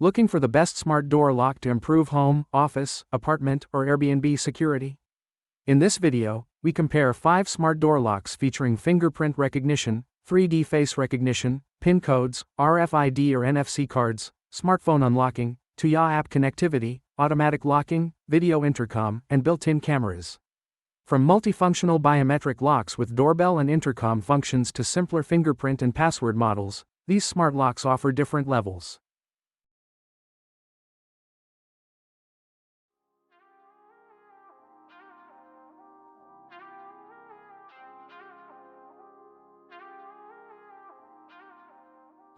Looking for the best smart door lock to improve home, office, apartment, or Airbnb security? In this video, we compare 5 smart door locks featuring fingerprint recognition, 3D face recognition, PIN codes, RFID or NFC cards, smartphone unlocking, Tuya App connectivity, automatic locking, video intercom, and built-in cameras. From multifunctional biometric locks with doorbell and intercom functions to simpler fingerprint and password models, these smart locks offer different levels.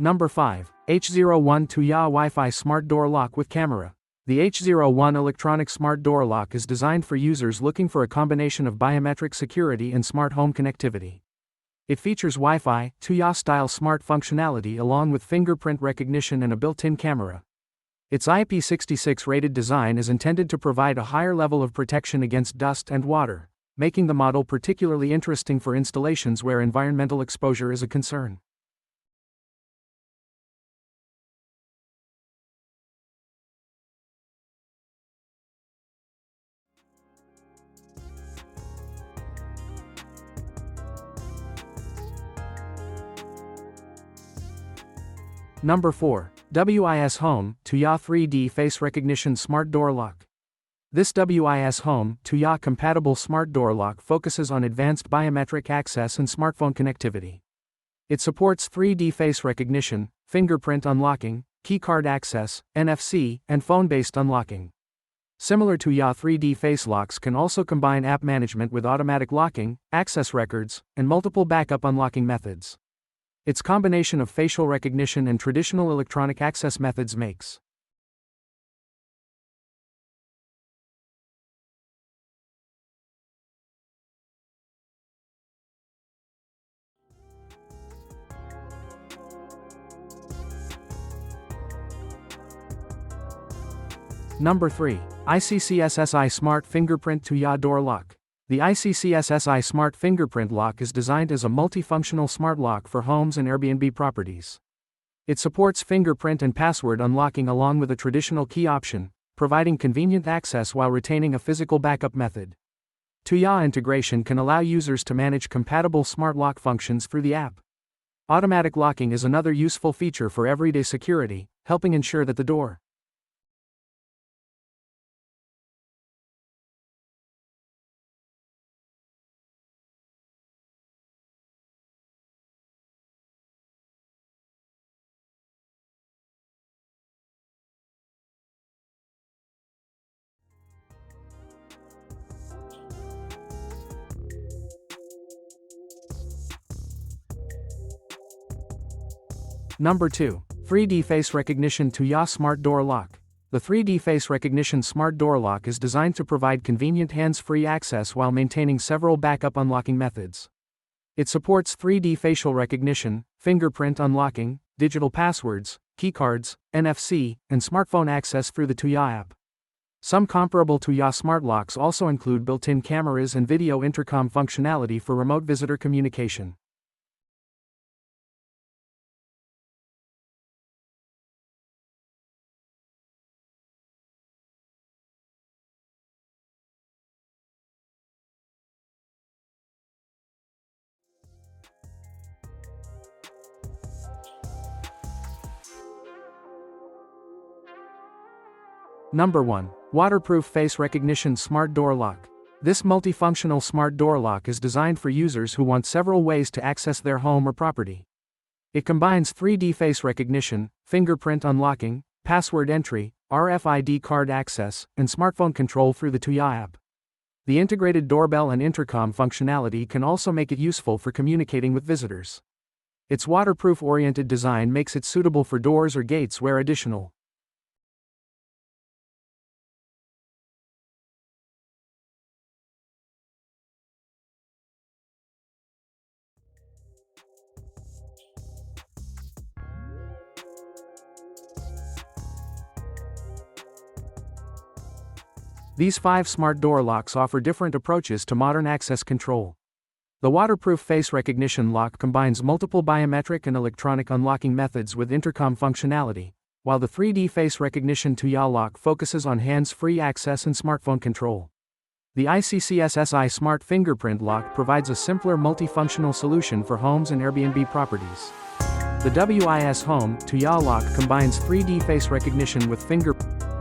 Number 5. H01 Tuya Wi-Fi Smart Door Lock with Camera. The H01 electronic smart door lock is designed for users looking for a combination of biometric security and smart home connectivity. It features Wi-Fi, Tuya-style smart functionality along with fingerprint recognition and a built-in camera. Its IP66 rated design is intended to provide a higher level of protection against dust and water, making the model particularly interesting for installations where environmental exposure is a concern. Number 4. WISHome Tuya 3D Face Recognition Smart Door Lock. This WISHome Tuya-compatible smart door lock focuses on advanced biometric access and smartphone connectivity. It supports 3D face recognition, fingerprint unlocking, keycard access, NFC, and phone-based unlocking. Similar to Tuya 3D face locks can also combine app management with automatic locking, access records, and multiple backup unlocking methods. Its combination of facial recognition and traditional electronic access methods makes Number 3. ICCSSI Smart Fingerprint Tuya Door Lock. The ICCSSI Smart Fingerprint Lock is designed as a multifunctional smart lock for homes and Airbnb properties. It supports fingerprint and password unlocking along with a traditional key option, providing convenient access while retaining a physical backup method. Tuya integration can allow users to manage compatible smart lock functions through the app. Automatic locking is another useful feature for everyday security, helping ensure that the door Number 2. 3D Face Recognition Tuya Smart Door Lock. The 3D Face Recognition Smart Door Lock is designed to provide convenient hands-free access while maintaining several backup unlocking methods. It supports 3D facial recognition, fingerprint unlocking, digital passwords, keycards, NFC, and smartphone access through the Tuya app. Some comparable Tuya smart locks also include built-in cameras and video intercom functionality for remote visitor communication. Number 1. Waterproof Face Recognition Smart Door Lock. This multifunctional smart door lock is designed for users who want several ways to access their home or property. It combines 3D face recognition, fingerprint unlocking, password entry, RFID card access, and smartphone control through the Tuya app. The integrated doorbell and intercom functionality can also make it useful for communicating with visitors. Its waterproof-oriented design makes it suitable for doors or gates where additional These 5 smart door locks offer different approaches to modern access control. The waterproof face recognition lock combines multiple biometric and electronic unlocking methods with intercom functionality, while the 3D face recognition Tuya lock focuses on hands-free access and smartphone control. The ICCSSI Smart Fingerprint lock provides a simpler multifunctional solution for homes and Airbnb properties. The WISHome Tuya lock combines 3D face recognition with fingerprint